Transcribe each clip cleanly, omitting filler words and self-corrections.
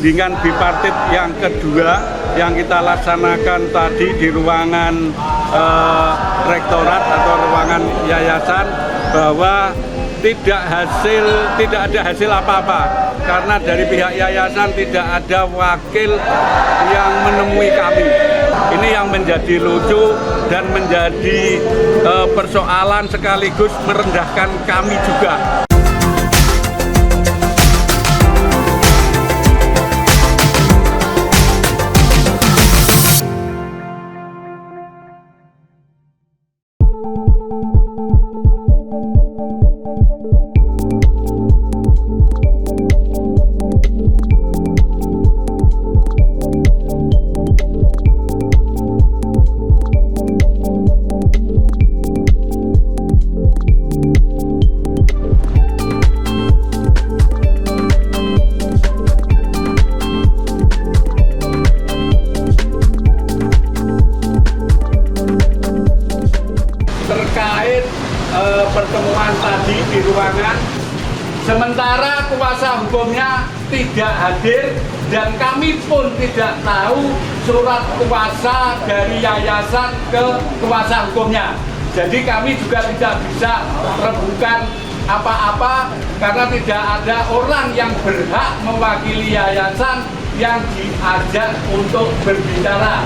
perundingan bipartit yang kedua yang kita laksanakan tadi di ruangan rektorat atau ruangan yayasan, bahwa tidak ada hasil apa-apa karena dari pihak yayasan tidak ada wakil yang menemui kami. Ini yang menjadi lucu dan menjadi persoalan sekaligus merendahkan kami juga. Terkait pertemuan tadi di ruangan, sementara kuasa hukumnya tidak hadir dan kami pun tidak tahu surat kuasa dari yayasan ke kuasa hukumnya. Jadi kami juga tidak bisa rebukan apa-apa karena tidak ada orang yang berhak mewakili yayasan yang diajak untuk berbicara.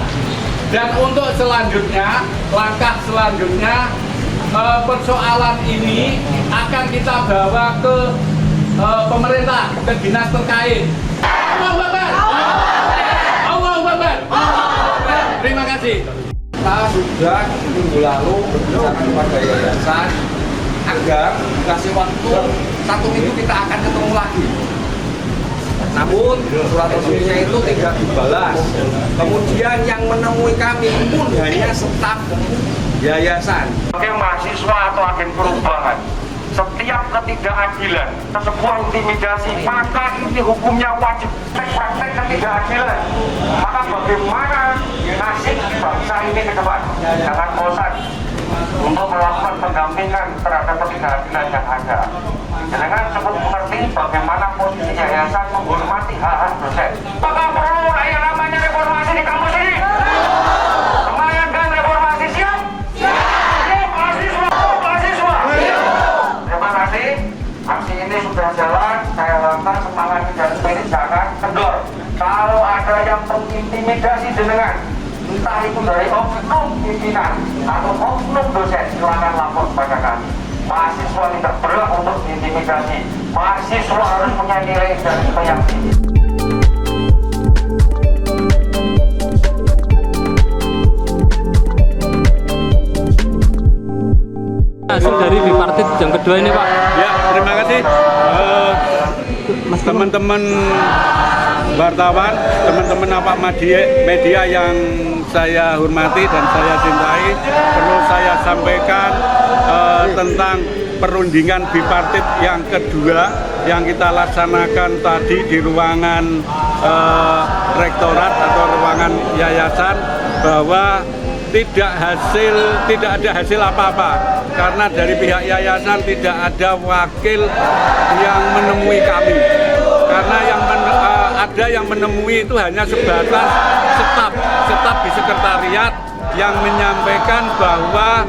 Dan untuk selanjutnya, langkah selanjutnya, persoalan ini akan kita bawa ke pemerintah, ke dinas terkait. Allahu Akbar. Allahu Akbar. Terima kasih. Kita sudah minggu lalu berbicara kepada yayasan agar dikasih waktu 1 minggu kita akan ketemu lagi. Namun surat resminya itu tidak dibalas. Kemudian yang menemui kami pun hanya staf yayasan. Sebagai mahasiswa atau agen perubahan, setiap ketidakadilan, sebuah intimidasi, maka ini hukumnya wajib. Praktek ketidakadilan, maka bagaimana nasib bangsa ini ke depan? Jangan bosan untuk melakukan pendampingan terhadap ketidakadilan yang ada. Jangan sebut mengerti bagaimana posisi yayasan menghormati hak-hak dosen. Apakah perlu yang namanya reformasi di kampus ini? Semayangkan reformasi siap? Siap mahasiswa. Terima kasih. Aksi ini sudah jalan. Saya lantar semangat dan spirit jangan kendor. Kalau ada yang mengintimidasi jenengan, entah itu dari oknum pimpinan atau oknum dosen, silakan lapor kepada kami. Mahasiswa tidak berhak untuk diintimidasi. Mahasiswa harus punya nilai dan yang tinggi. Hasil dari bipartit yang kedua ini, Pak. Ya, terima kasih teman-teman wartawan, teman-teman awak media yang saya hormati dan saya cintai. Perlu saya sampaikan tentang perundingan bipartit yang kedua yang kita laksanakan tadi di ruangan rektorat atau ruangan yayasan, bahwa tidak ada hasil apa-apa karena dari pihak yayasan tidak ada wakil yang menemui kami. Karena ada yang menemui itu hanya sebatas staf di sekretariat yang menyampaikan bahwa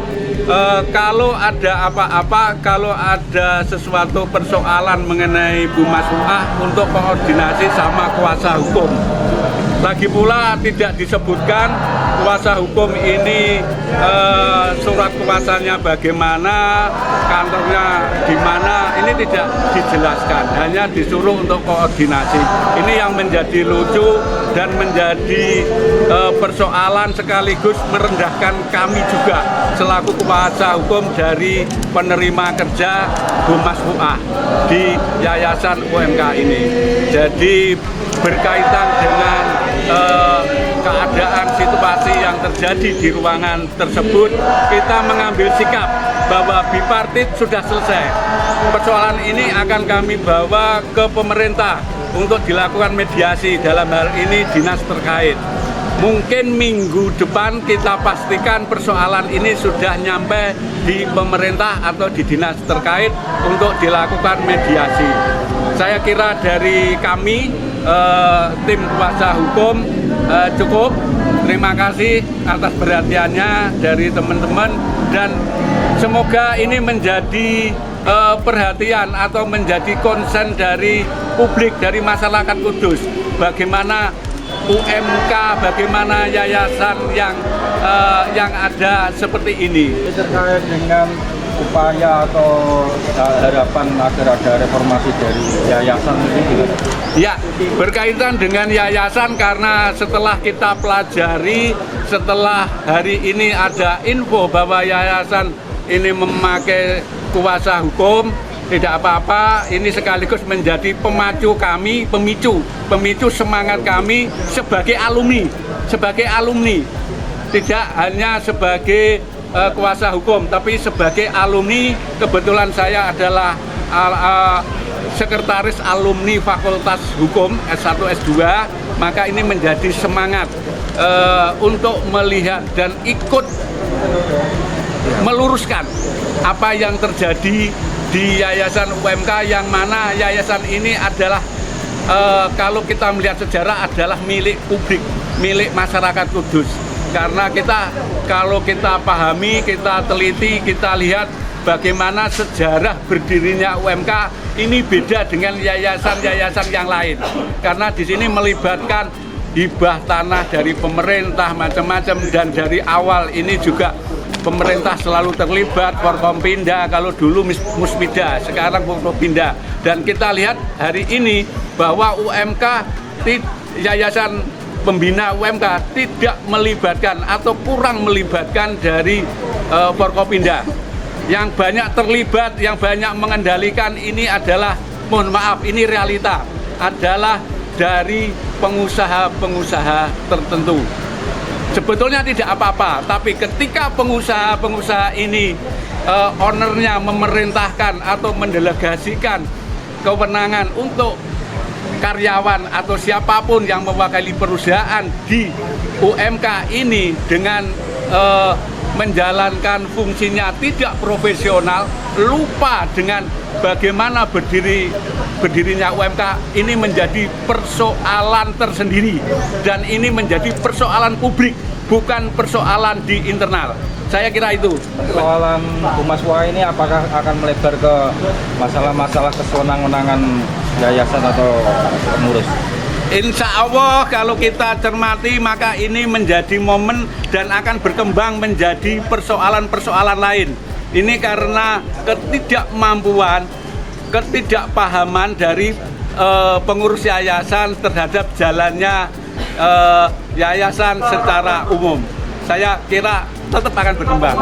kalau ada apa-apa, kalau ada sesuatu persoalan mengenai Bu Mas'uah untuk koordinasi sama kuasa hukum. Lagi pula tidak disebutkan kuasa hukum ini surat kuasanya bagaimana, kantornya di mana, ini tidak dijelaskan, hanya disuruh untuk koordinasi. Ini yang menjadi lucu dan menjadi persoalan sekaligus merendahkan kami juga selaku kuasa hukum dari penerima kerja Bu Mas'uah di Yayasan UMK ini. Jadi berkaitan dengan keadaan situasi yang terjadi di ruangan tersebut, kita mengambil sikap bahwa bipartit sudah selesai. Persoalan ini akan kami bawa ke pemerintah untuk dilakukan mediasi, dalam hal ini dinas terkait. Mungkin minggu depan kita pastikan persoalan ini sudah nyampe di pemerintah atau di dinas terkait untuk dilakukan mediasi. Saya kira dari kami tim kuasa hukum cukup. Terima kasih atas perhatiannya dari teman-teman dan semoga ini menjadi perhatian atau menjadi konsen dari publik, dari masyarakat Kudus. Bagaimana UMK, bagaimana yayasan yang ada seperti ini. Terkait dengan upaya atau harapan agar ada reformasi dari yayasan ini juga. Ya, berkaitan dengan yayasan karena setelah kita pelajari, setelah hari ini ada info bahwa yayasan ini memakai kuasa hukum, tidak apa-apa, ini sekaligus menjadi pemacu kami, pemicu semangat kami sebagai alumni, tidak hanya sebagai kuasa hukum, tapi sebagai alumni. Kebetulan saya adalah sekretaris alumni Fakultas Hukum S1 S2, maka ini menjadi semangat untuk melihat dan ikut meluruskan apa yang terjadi di Yayasan UMK, yang mana yayasan ini adalah kalau kita melihat sejarah adalah milik publik, milik masyarakat Kudus. Karena kalau kita pahami, kita teliti, kita lihat bagaimana sejarah berdirinya UMK ini beda dengan yayasan-yayasan yang lain. Karena di sini melibatkan hibah tanah dari pemerintah macam-macam, dan dari awal ini juga pemerintah selalu terlibat, Forkompinda, kalau dulu Musbida, sekarang Forkompinda. Dan kita lihat hari ini bahwa UMK, yayasan pembina UMK tidak melibatkan atau kurang melibatkan dari Forkompinda. Yang banyak terlibat, yang banyak mengendalikan ini adalah, mohon maaf, ini realita, adalah dari pengusaha-pengusaha tertentu. Sebetulnya tidak apa-apa, tapi ketika pengusaha-pengusaha ini ownernya memerintahkan atau mendelegasikan kewenangan untuk karyawan atau siapapun yang mewakili perusahaan di UMK ini dengan menjalankan fungsinya tidak profesional, lupa dengan bagaimana berdirinya UMK, ini menjadi persoalan tersendiri dan ini menjadi persoalan publik, bukan persoalan di internal. Saya kira itu. Persoalan Humas Wa ini apakah akan melebar ke masalah-masalah kesewenang-wenangan yayasan atau pengurus? Insya Allah kalau kita cermati maka ini menjadi momen dan akan berkembang menjadi persoalan-persoalan lain. Ini karena ketidakmampuan, ketidakpahaman dari pengurus yayasan terhadap jalannya yayasan secara umum. Saya kira tetap akan berkembang.